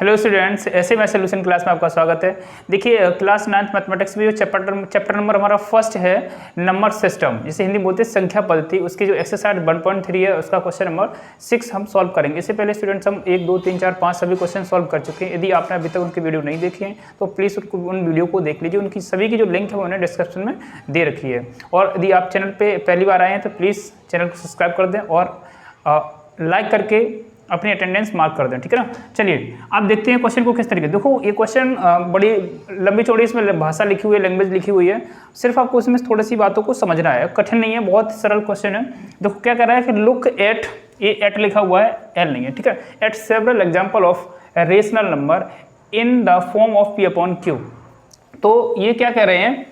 Hello students, ऐसे में solution class में आपका स्वागत है। देखिए क्लास 9th मैथमेटिक्स में जो चैप्टर नंबर हमारा फर्स्ट है नंबर सिस्टम, जिसे हिंदी बोलते हैं संख्या पद्धति, उसकी जो एक्सरसाइज 1.3 है उसका क्वेश्चन नंबर 6 हम सॉल्व करेंगे। इससे पहले स्टूडेंट्स हम 1, 2, 3, 4, 5 सभी क्वेश्चन सॉल्व कर चुके हैं। यदि आपने अभी तक उनकी वीडियो नहीं देखी है तो प्लीज़ उन वीडियो को देख लीजिए। उनकी सभी की जो लिंक है वो उन्हें डिस्क्रिप्शन में दे रखी है। और यदि आप चैनल पर पहली बार आए हैं तो प्लीज़ चैनल को सब्सक्राइब कर दें और लाइक करके अपनी अटेंडेंस मार्क कर दें, ठीक है ना। चलिए आप देखते हैं क्वेश्चन को किस तरीके। देखो ये क्वेश्चन बड़ी लंबी चौड़ी इसमें भाषा लिखी हुई है, लैंग्वेज लिखी हुई है। सिर्फ आपको इसमें थोड़ी सी बातों को समझना है, कठिन नहीं है, बहुत सरल क्वेश्चन है। देखो क्या कह रहा है कि लुक एट, ये एट लिखा हुआ है, एल नहीं है, ठीक है। At several example of rational number in the form of P upon Q. तो ये क्या कह रहे हैं,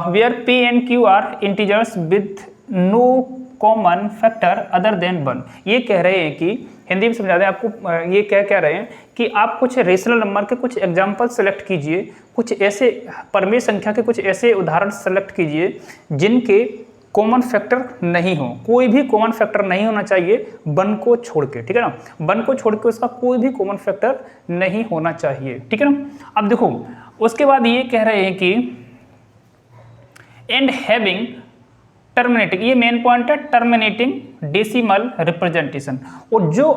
where P and Q are integers with no common factor other than 1। ये कह रहे हैं कि हिंदी में समझा दें आपको, ये क्या कह रहे हैं कि आप कुछ रेशनल नंबर के कुछ एग्जाम्पल सेलेक्ट कीजिए, कुछ ऐसे परमेय संख्या के कुछ ऐसे उदाहरण सेलेक्ट कीजिए जिनके कॉमन फैक्टर नहीं हो। कोई भी कॉमन फैक्टर नहीं होना चाहिए 1 को छोड़ के, ठीक है ना। 1 को छोड़ के उसका कोई भी कॉमन फैक्टर नहीं होना चाहिए, ठीक है ना। अब देखो उसके बाद ये कह रहे हैं कि एंड हैविंग टर्मिनेटिंग, ये मेन पॉइंट है, टर्मिनेटिंग डेसिमल रिप्रेजेंटेशन। और जो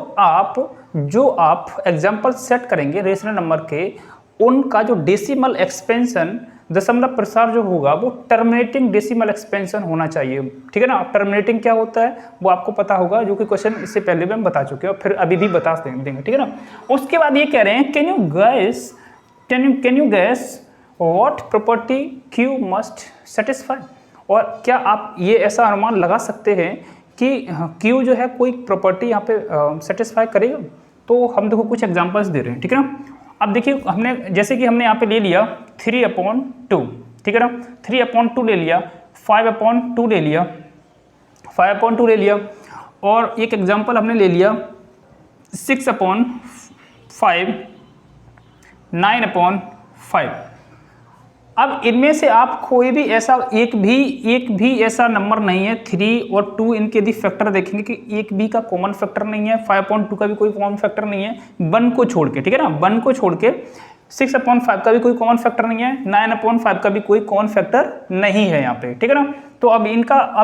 आप एग्जांपल सेट करेंगे रेशनल नंबर के, उनका जो डेसिमल एक्सपेंशन दशमलव प्रसार जो होगा वो टर्मिनेटिंग डेसिमल एक्सपेंशन होना चाहिए, ठीक है ना। टर्मिनेटिंग क्या होता है वो आपको पता होगा, जो कि क्वेश्चन इससे पहले भी हम बता चुके हैं और फिर अभी भी बता देंगे, ठीक है ना। उसके बाद ये कह रहे हैं can you gas what property Q must satisfy. और क्या आप ये ऐसा अनुमान लगा सकते हैं कि क्यू जो है कोई प्रॉपर्टी यहाँ पे सेटिस्फाई करेगा। तो हम देखो कुछ एग्जांपल्स दे रहे हैं, ठीक है ना। अब देखिए हमने जैसे कि हमने यहाँ पे ले लिया 3/2, ठीक है ना। 3/2 ले लिया, 5/2 ले लिया, 5/2 ले लिया, और एक एग्जांपल हमने ले लिया 6/5, 9/5। अब इनमें से आप कोई भी ऐसा एक भी ऐसा नंबर नहीं है, 3 और 2 इनके यदि फैक्टर देखेंगे कि एक भी का कॉमन फैक्टर नहीं है, 5/2 का भी कोई कॉमन फैक्टर नहीं है, 1 को छोड़ के, ठीक है ना। 1 को छोड़ के 6/5 का भी कोई कॉमन फैक्टर नहीं है, 9/5 का भी कोई कॉमन फैक्टर नहीं है यहाँ पे, ठीक है ना। तो अब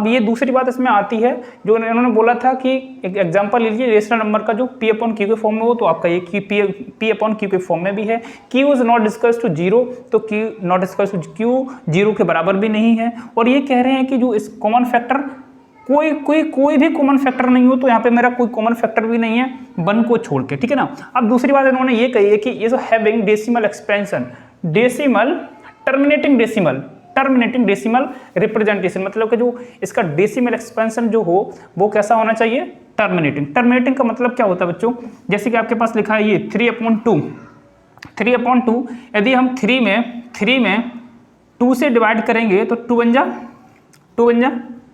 ये दूसरी बात इसमें आती है, जो इन्होंने बोला था कि एक एग्जांपल लीजिए रेशनल नंबर का जो P/Q के फॉर्म में हो, तो आपका ये P/Q के फॉर्म में भी है। Q is not discuss to 0, तो Q not discuss to Q 0 के बराबर भी नहीं है। और ये कह रहे हैं कि जो इस कॉमन फैक्टर कोई भी कॉमन फैक्टर नहीं हो, तो यहाँ पे मेरा कोई कॉमन फैक्टर भी नहीं है 1 को छोड़ के, ठीक है ना। अब दूसरी बात इन्होंने ये कही है कि ये जो having decimal expansion, terminating decimal representation, मतलब कि जो इसका डेसिमल एक्सपेंशन जो हो वो कैसा होना चाहिए, टर्मिनेटिंग का मतलब क्या होता है बच्चों, जैसे कि आपके पास लिखा है ये 3/2, यदि हम 3 में 2 से डिवाइड करेंगे तो 2 बन जा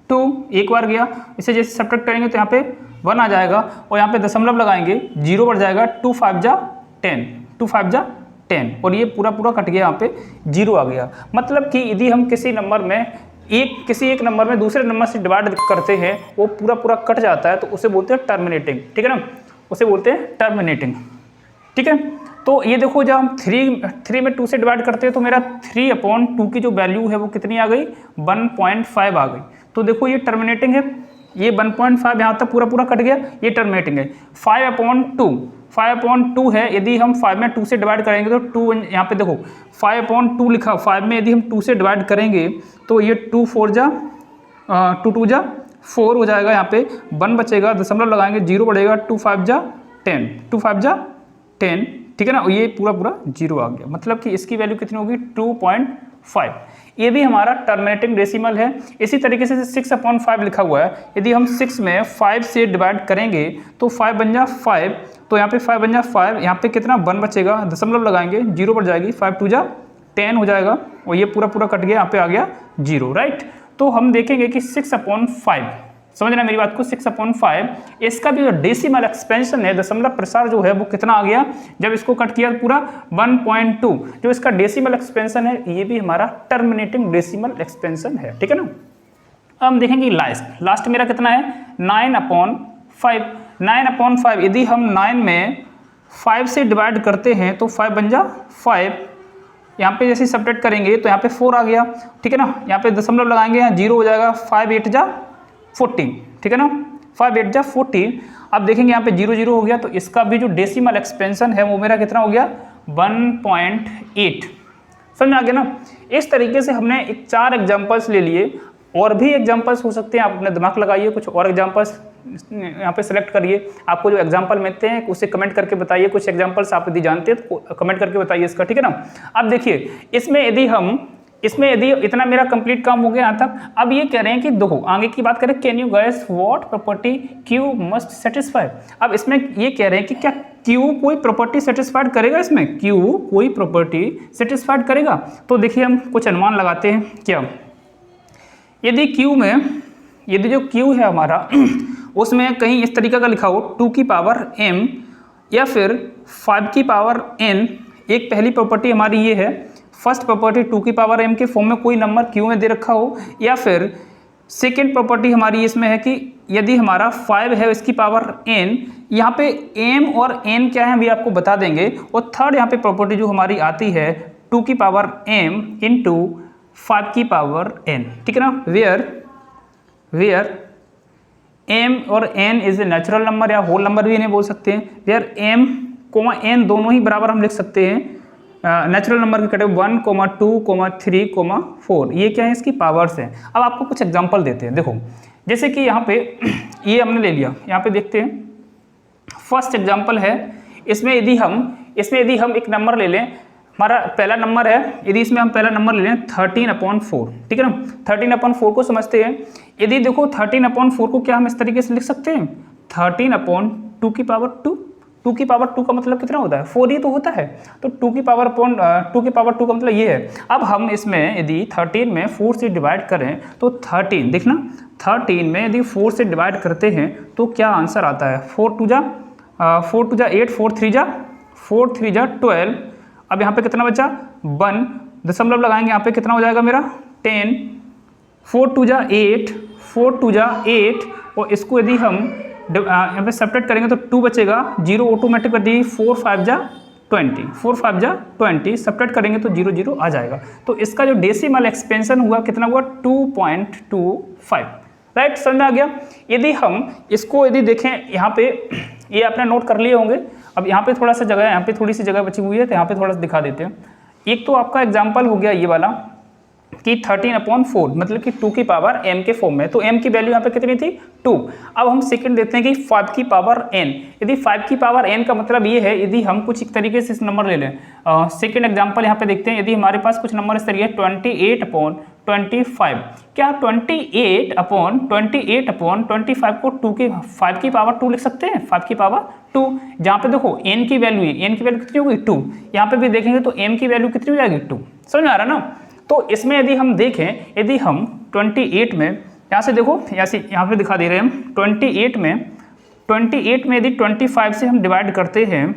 2, एक बार गया, इसे जैसे सब्ट्रैक्ट करेंगे तो यहाँ पे 1 आ जाएगा, और यहाँ पे दशमलव लगाएंगे 0 बढ़ जाएगा, 2 5 जा 10, और ये पूरा कट गया, यहाँ पे 0 आ गया। मतलब कि यदि हम किसी नंबर में एक नंबर में दूसरे नंबर से डिवाइड करते हैं, वो पूरा कट जाता है, तो उसे बोलते हैं टर्मिनेटिंग, ठीक है ना, उसे बोलते हैं टर्मिनेटिंग, ठीक है। तो ये देखो जब हम 3 में 2 से डिवाइड करते हैं तो मेरा 3/2 की जो वैल्यू है वो कितनी आ गई, 1.5 आ गई। तो देखो ये टर्मिनेटिंग है, ये 1.5 यहाँ तक पूरा कट गया, ये टर्मिनेटिंग है। 5/2 है, यदि हम 5 में 2 से डिवाइड करेंगे तो 2 यहाँ पे देखो 5/2 लिखा, 5 में यदि हम 2 से डिवाइड करेंगे तो ये 2 4 जा 2 जा 4 हो जाएगा, यहाँ पे 1 बचेगा, दशमलव लगाएंगे 0 बढ़ेगा, 2 5 जा 10, ठीक है ना। ये पूरा 0 आ गया, मतलब कि इसकी वैल्यू कितनी होगी 2.5। ये भी हमारा टर्मिनेटिंग डेसिमल है। इसी तरीके से 6/5 लिखा हुआ है, यदि हम 6 में 5 से डिवाइड करेंगे तो 5 बन जा 5, तो यहाँ पे 5 बन जा 5, यहाँ पे कितना 1 बचेगा, दशमलव लगाएंगे 0 बढ़ जाएगी, 5 2 जा 10 हो जाएगा, और ये पूरा कट गया, यहाँ पे आ गया 0, राइट। तो हम देखेंगे कि 6/5, समझना मेरी बात को, 6/5 इसका भी जो डेसिमल एक्सपेंशन है, दशमलव प्रसार जो है वो कितना आ गया, जब इसको कट किया पूरा 1.2, जो इसका डेसिमल एक्सपेंशन है ये भी हमारा टर्मिनेटिंग डेसिमल एक्सपेंशन है, ठीक है ना। अब हम देखेंगे लास्ट मेरा कितना है 9/5, 9/5 यदि हम 9 में 5 से डिवाइड करते हैं तो 5 बन जा 5, यहाँ पे जैसे सब्ट्रैक्ट करेंगे तो यहाँ पे 4 आ गया, ठीक है ना, यहाँ पे दशमलव लगाएंगे, यहाँ 0 हो जाएगा, 5 8 जा 14, ठीक है ना, 5 8 जा 14। अब देखेंगे यहाँ पे 0 0 हो गया, तो इसका भी जो डेसिमल एक्सपेंशन है वो मेरा कितना हो गया 1.8। समझ में आ गया ना। इस तरीके से हमने 4 एग्जाम्पल्स ले लिए, और भी एग्जाम्पल्स हो सकते हैं, आप अपना दिमाग लगाइए, कुछ और एग्जाम्पल्स यहाँ पे सेलेक्ट करिए। आपको जो एग्जाम्पल मिलते हैं उसे कमेंट करके बताइए, कुछ एग्जाम्पल्स आप यदि जानते हैं तो कमेंट करके बताइए इसका, ठीक है ना। अब देखिए इसमें यदि इतना मेरा कंप्लीट काम हो गया यहाँ तक। अब ये कह रहे हैं कि देखो आगे की बात करें, can you guess what property Q must satisfy. अब इसमें ये कह रहे हैं कि क्या Q कोई प्रॉपर्टी सेटिस्फाइड करेगा, इसमें Q कोई प्रॉपर्टी सेटिस्फाइड करेगा। तो देखिए हम कुछ अनुमान लगाते हैं। क्या यदि जो Q है हमारा उसमें कहीं इस तरीके का लिखा हो 2 की पावर m या फिर 5 की पावर n, एक पहली प्रॉपर्टी हमारी ये है, फर्स्ट प्रॉपर्टी 2 की पावर m के फॉर्म में कोई नंबर Q में दे रखा हो, या फिर सेकेंड प्रॉपर्टी हमारी इसमें है कि यदि हमारा 5 है इसकी पावर n, यहाँ पे m और n क्या है अभी आपको बता देंगे। और थर्ड यहाँ पे प्रॉपर्टी जो हमारी आती है 2 की पावर m इंटू 5 की पावर n, ठीक है ना, वेयर m और n is a natural number, या होल नंबर भी इन्हें बोल सकते हैं। वेयर m, n दोनों ही बराबर हम लिख सकते हैं नेचुरल नंबर की कैटेगरी 1, 2, 3, 4, ये क्या है इसकी पावर्स हैं। अब आपको कुछ एग्जांपल देते हैं। देखो जैसे कि यहाँ पे ये हमने ले लिया, यहाँ पे देखते हैं फर्स्ट एग्जांपल है, इसमें यदि हम एक नंबर ले लें, हमारा पहला नंबर है, यदि इसमें हम पहला नंबर ले लें 13/4, ठीक है ना। 13/4 को समझते हैं। यदि देखो 13/4 को क्या हम इस तरीके से लिख सकते हैं 13/2 की पावर 2। 2 की पावर 2 का मतलब कितना होता है 4 ही तो होता है। तो 2 की पावर 2 का मतलब ये है। अब हम इसमें यदि 13 में 4 से डिवाइड करें तो 13, देखना 13 में यदि 4 से डिवाइड करते हैं तो क्या आंसर आता है 4 2 जा 8, 4 3 जा 12। अब यहाँ पे कितना बचा 1, दशमलव लगाएंगे, यहाँ पे कितना हो जाएगा मेरा 10, 4 2 जा 8, 4 2 जा 8, और इसको यदि हम यहाँ पे सब्ट्रैक्ट करेंगे तो 2 बचेगा, 0 ऑटोमेटिक कर दी, 4 5 जा 20, सब्ट्रैक्ट करेंगे तो 0 0 आ जाएगा। तो इसका जो डेसिमल एक्सपेंशन हुआ कितना हुआ 2.25, राइट, समझ में आ गया। यदि हम इसको यदि देखें यहाँ पे, ये आपने नोट कर लिए होंगे। अब यहाँ पे थोड़ा सा जगह है, यहाँ पे थोड़ी सी जगह बची हुई है, तो यहाँ पे थोड़ा सा दिखा देते हैं। एक तो आपका एग्जाम्पल हो गया ये वाला कि 13/4 मतलब कि 2 की पावर m के फॉर्म में, तो m की वैल्यू यहाँ पे कितनी थी 2। अब हम सेकंड देते हैं कि 5 की पावर n। यदि 5 की पावर n का मतलब ये है, यदि हम कुछ एक तरीके से इस नंबर ले लें, सेकंड एग्जांपल यहाँ पे देखते हैं। यदि हमारे पास कुछ नंबर इस तरीके 28/25, क्या 28/25 को 5 की पावर 2 लिख सकते हैं, 5 की पावर 2। जहाँ पे देखो n की वैल्यू कितनी होगी 2, यहाँ पे भी देखेंगे तो m की वैल्यू कितनी हो जाएगी 2, समझ में आ रहा ना। तो इसमें यदि हम देखें, यदि हम 28 में यहाँ से देखो, यहाँ पे दिखा दे रहे हैं हम 28 में यदि 25 से हम डिवाइड करते हैं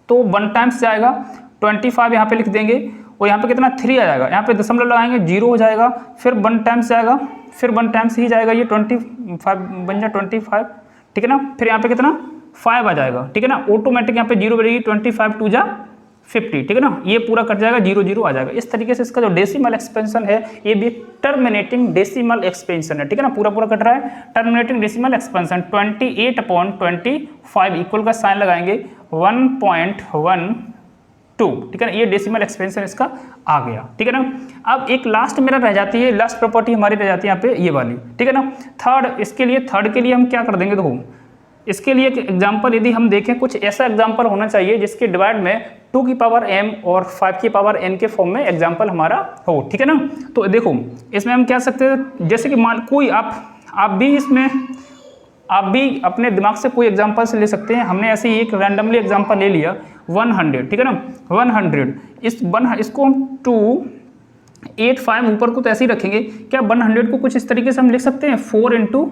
तो 1 टाइम्स जाएगा, 25 यहाँ पे लिख देंगे, और यहाँ पे कितना 3 आ जाएगा, यहाँ पे दशमलव लगाएंगे 0 हो जाएगा, फिर 1 टाइम्स जाएगा, फिर 1 टाइम्स ही जाएगा, ये 25 बन जा 25, ठीक है ना। फिर यहाँ पे कितना 5 आ जाएगा, ठीक है ना, ऑटोमेटिक यहाँ पे 0 बनेगी, 25 2 जा 50, ठीक है ना, ये पूरा कट जाएगा, 0 0 आ जाएगा। इस तरीके से इसका जो डेसिमल एक्सपेंशन है ये भी टर्मिनेटिंग डेसिमल एक्सपेंशन है, ठीक है ना, पूरा कट रहा है। टर्मिनेटिंग डेसिमल एक्सपेंशन 28/25 इक्वल का साइन लगाएंगे 1.12, ठीक है ना, ये डेसिमल एक्सपेंशन इसका आ गया, ठीक है ना। अब एक लास्ट मेरा रह जाती है, लास्ट प्रॉपर्टी हमारी रह जाती है यहाँ पे ये वाली, ठीक है ना, थर्ड। थर्ड के लिए हम क्या कर देंगे, देखो इसके लिए एक एग्जाम्पल यदि हम देखें, कुछ ऐसा एग्जाम्पल होना चाहिए जिसके डिवाइड में 2 की पावर m और 5 की पावर n के फॉर्म में एग्जाम्पल हमारा हो, ठीक है ना। तो देखो इसमें हम क्या सकते हैं, जैसे कि मान कोई आप भी अपने दिमाग से कोई एग्जाम्पल से ले सकते हैं। हमने ऐसे ही एक रैंडमली एग्जाम्पल ले लिया 100, ठीक है ना, 100 इसको हम 285 ऊपर को तो ऐसे ही रखेंगे। क्या 100 को कुछ इस तरीके से हम लिख सकते हैं 4 इंटू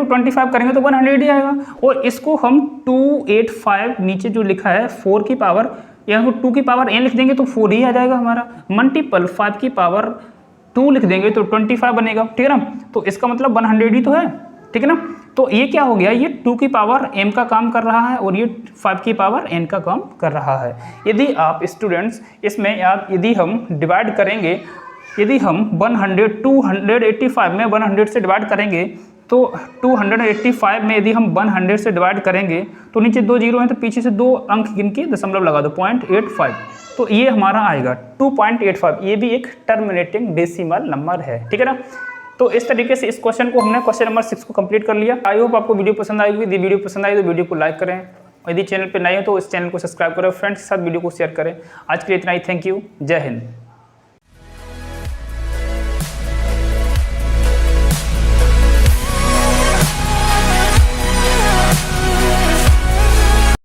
25 करेंगे तो 100 ही आएगा। और इसको हम 285 नीचे जो लिखा है 4 की पावर, यहाँ 2 की पावर n लिख देंगे तो 4 ही आ जाएगा हमारा, मल्टीपल 5 की पावर 2 लिख देंगे तो 25 बनेगा, ठीक है ना। तो इसका मतलब 100 ही तो है, ठीक है ना। तो ये क्या हो गया, ये 2 की पावर m का काम कर रहा है और ये 5 की पावर n का काम कर रहा है। यदि आप स्टूडेंट्स इसमें यदि हम डिवाइड करेंगे, यदि हम 285 में 100 से डिवाइड करेंगे तो 285 में यदि हम 100 से डिवाइड करेंगे तो नीचे 2 जीरो हैं तो पीछे से 2 अंक गिन के दशमलव लगा दो, 0.85, तो ये हमारा आएगा 2.85। ये भी एक टर्मिनेटिंग डेसिमल नंबर है, ठीक है ना। तो इस तरीके से इस क्वेश्चन को हमने क्वेश्चन नंबर 6 को कंप्लीट कर लिया। आई होप आपको वीडियो पसंद आएगी। यदि वीडियो पसंद आई तो वीडियो को लाइक करें, यदि चैनल पे नए हो तो इस चैनल को सब्सक्राइब करें, फ्रेंड्स के साथ वीडियो को शेयर करें। आज के लिए इतना ही, थैंक यू, जय हिंद।